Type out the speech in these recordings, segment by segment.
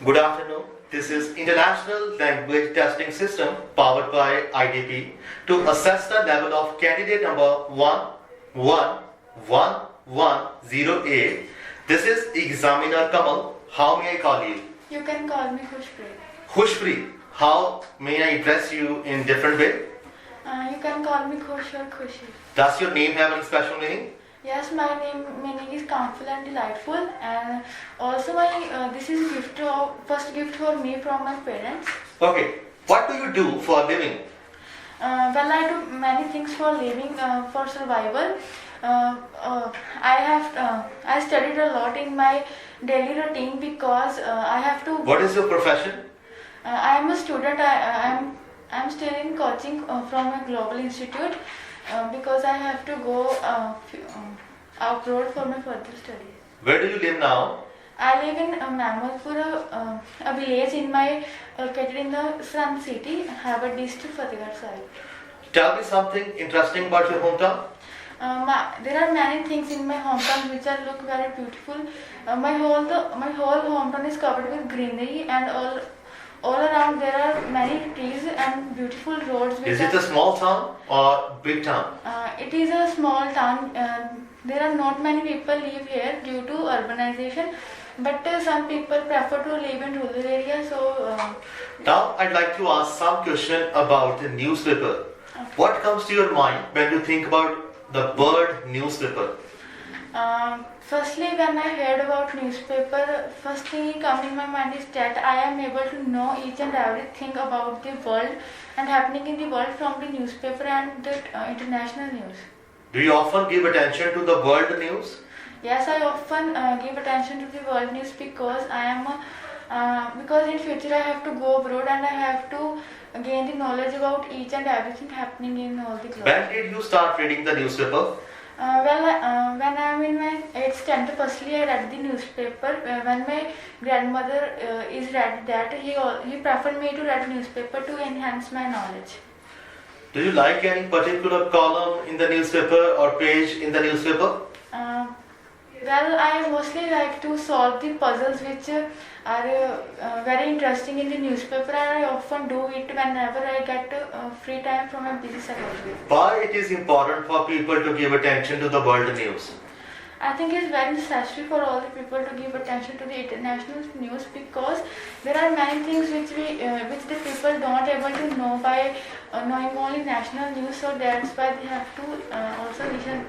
Good afternoon. This is International Language Testing System powered by IDP to assess the level of candidate number 11110A. This is examiner Kamal. How may I call you? You can call me Khushpreet. Khushpreet. How may I address you in different way? You can call me Khush or Khushi. Does your name have any special meaning? Yes, my name is Comfort and Delightful, and also this is first gift for me from my parents. Okay. What do you do for a living? Well, I do many things for living, for survival. I studied a lot in my daily routine because I have to. What is your profession? I am a student. I'm still in coaching from a global institute because I have to go abroad for my further studies. Where do you live now? I live in Mamalpur, a village located in the Sun City, Harvard district, Fatehgarh side. Tell me something interesting about your hometown. There are many things in my hometown which are look very beautiful. My whole hometown is covered with greenery, and all around there are many trees and beautiful roads. Is it a small town or big town? It is a small town. There are not many people live here due to urbanization, but some people prefer to live in rural areas. So now I'd like to ask some question about the newspaper. Okay. What comes to your mind when you think about the word newspaper? Firstly, when I heard about newspaper, first thing come in my mind is that I am able to know each and everything about the world and happening in the world from the newspaper and the international news. Do you often give attention to the world news? Yes, I often give attention to the world news because because in future I have to go abroad and I have to gain the knowledge about each and everything happening in all the globe. When did you start reading the newspaper? When I am in my 8th standard, firstly I read the newspaper. When my grandmother is read that, he preferred me to read newspaper to enhance my knowledge. Do you like any particular column in the newspaper or page in the newspaper? Well, I mostly like to solve the puzzles which are very interesting in the newspaper, and I often do it whenever I get free time from a busy schedule. Why it is important for people to give attention to the world news? I think it's very necessary for all the people to give attention to the international news because there are many things which the people don't able to know by knowing only national news. So that's why they have to also listen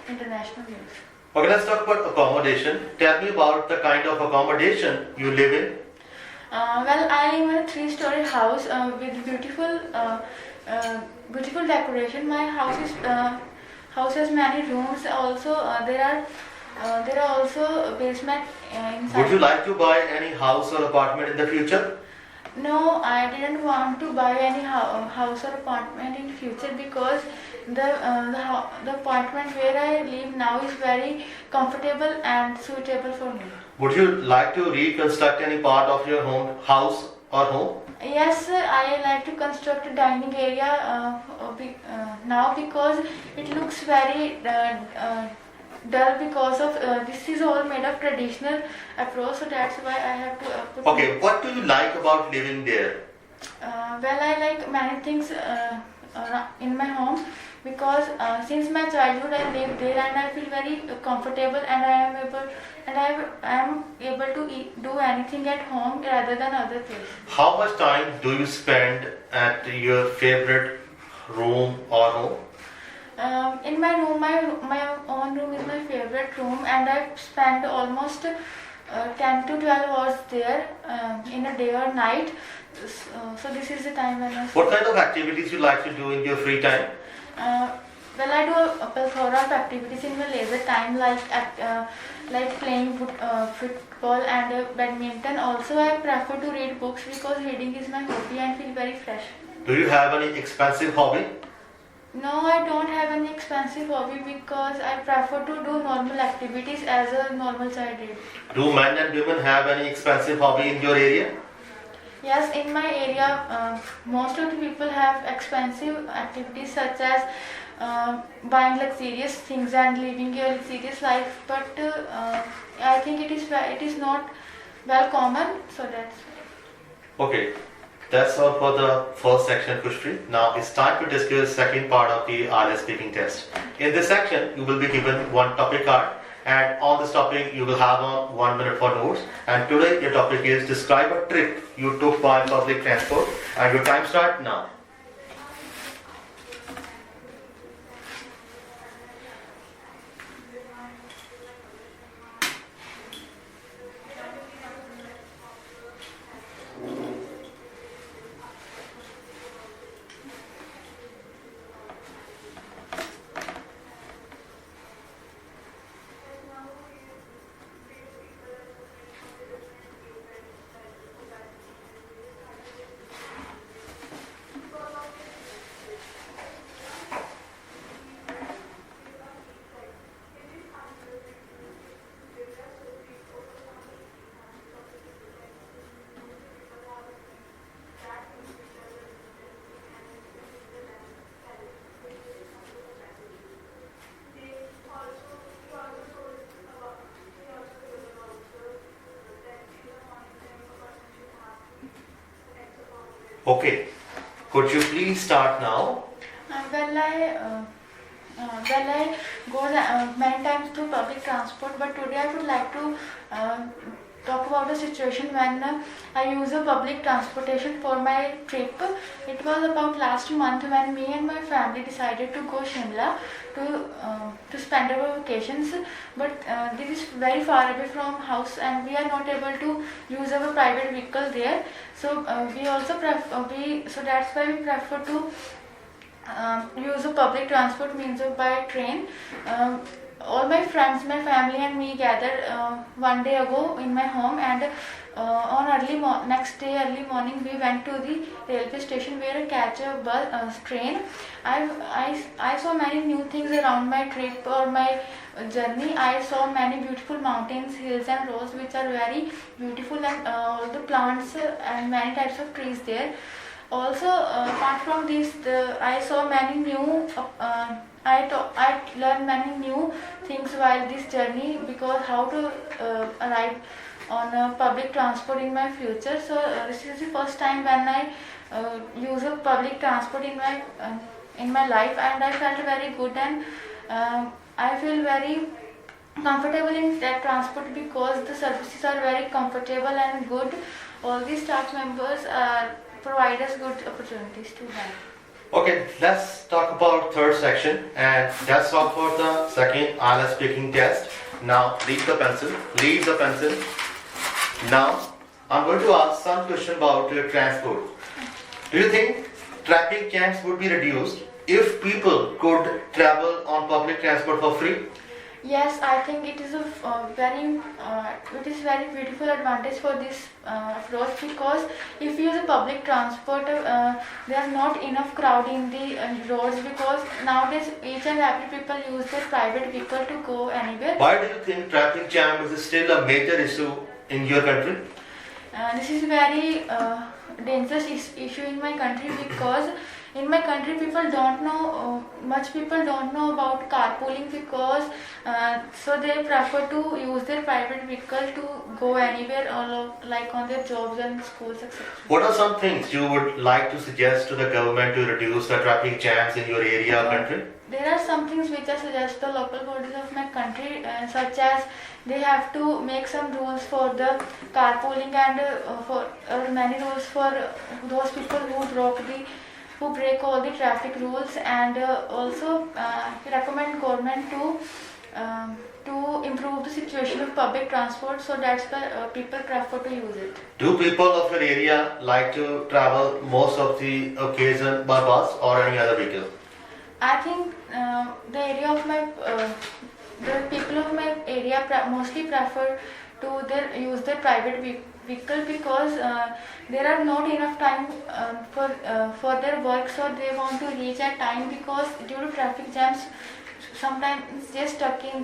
international news. Okay, let's talk about accommodation. Tell me about the kind of accommodation you live in. Well, I am in a 3-story house with beautiful decoration. My house has many rooms. Also, there are also basement inside. Would you like to buy any house or apartment in the future? No, I didn't want to buy any house or apartment in future because the apartment where I live now is very comfortable and suitable for me. Would you like to reconstruct any part of your house or home? Yes, I like to construct a dining area now because it looks very dull because of this is all made of traditional approach, so that's why I have to put. Okay, what do you like about living there? Well, I like many things in my home because since my childhood I live there and I feel very comfortable, and I am able to do anything at home rather than other places. How much time do you spend at your favorite room or home? In my room, my own room is my favorite room, and I spend almost 10 to 12 hours there in a day or night. So this is the time when I. What kind of activities you like to do in your free time? Well, I do a plethora of activities in my leisure time, like playing football and badminton. Also, I prefer to read books because reading is my hobby and feel very fresh. Do you have any expensive hobby? No, I don't have any expensive hobby because I prefer to do normal activities as a normal child did. Do men and women have any expensive hobby in your area? Yes, in my area, most of the people have expensive activities such as buying luxurious things and living a luxurious life. But I think it is not well common. So that's Okay, that's all for the first section, Pushpi. Now it's time to discuss second part of the IELTS speaking test. In this section, you will be given one topic card, and on this topic, you will have 1 minute for notes. And today, your topic is describe a trip you took by public transport, and your time start now. Okay, could you please start now? well I go many times to public transport, but today I would like to talk about a situation when I use a public transportation for my trip. It was about last month when me and my family decided to go Shimla to spend our vacations, but this is very far away from house and we are not able to use our private vehicle there. So so that's why we prefer to use a public transport means of by train. All my friends, my family and me gathered one day ago in my home, and on next day early morning we went to the railway station where I catch a train. I saw many new things around my trip or my journey. I saw many beautiful mountains, hills and roads which are very beautiful, and all the plants and many types of trees there. Also, apart from this, I saw many new. I learned many new things while this journey, because how to arrive on public transport in my future. So this is the first time when I use a public transport in my life, and I felt very good, and I feel very comfortable in that transport because the services are very comfortable and good. All the staff members provide us good opportunities to have. Okay, let's talk about third section, and that's all for the second IELTS speaking test. Now leave the pencil. Now I'm going to ask some question about transport. Do you think traffic jams would be reduced if people could travel on public transport for free? Yes, I think it is a very beautiful advantage for this approach, because if you use a public transport, there are not enough crowd in the roads, because nowadays each and every people use their private vehicle to go anywhere. Why do you think traffic jam is still a major issue in your country? This is very dangerous issue in my country, because in my country people don't know much people don't know about carpooling, because so they prefer to use their private vehicle to go anywhere, like on their jobs and schools, etc. What are some things you would like to suggest to the government to reduce the traffic jams in your area or country? There are some things which I suggest the local bodies of my country, such as they have to make some rules for the carpooling, and many rules for those people who break all the traffic rules, and also recommend government to improve the situation of public transport, so that's why people prefer to use it. Do people of your area like to travel most of the occasion by bus or any other vehicle? I think the people of my area mostly prefer to use their private vehicle, because there are not enough time for their work, so they want to reach at time, because due to traffic jams sometimes they're stuck in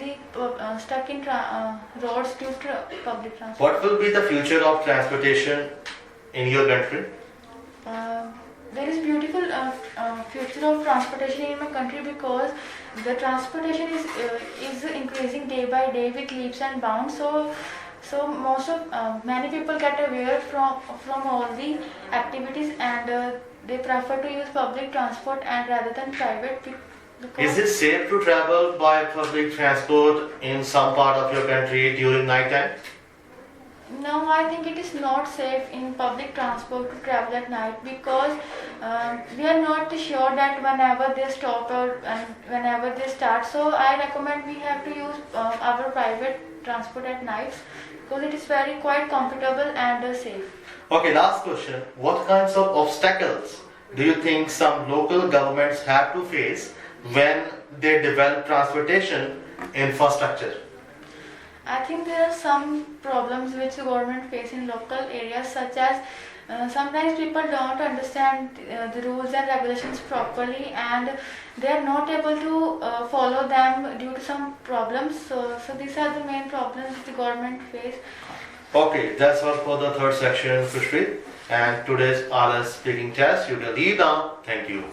roads due to public transport. What will be the future of transportation in your country? There is beautiful future of transportation in my country, because the transportation is increasing day by day with leaps and bounds. So So many people get aware from all the activities, and they prefer to use public transport and rather than private. Is it safe to travel by public transport in some part of your country during night time? No, I think it is not safe in public transport to travel at night, because we are not sure that whenever they stop or whenever they start. So I recommend we have to use our private transport at nights, because it is very quite comfortable and safe. Okay, last question. What kinds of obstacles do you think some local governments have to face when they develop transportation infrastructure? I think there are some problems which the government face in local areas, such as sometimes people don't understand the rules and regulations properly, and they are not able to follow them due to some problems. So these are the main problems the government face. Okay, that's all for the third section, Khushpreet. And today's ALS speaking test, you will leave now. Thank you.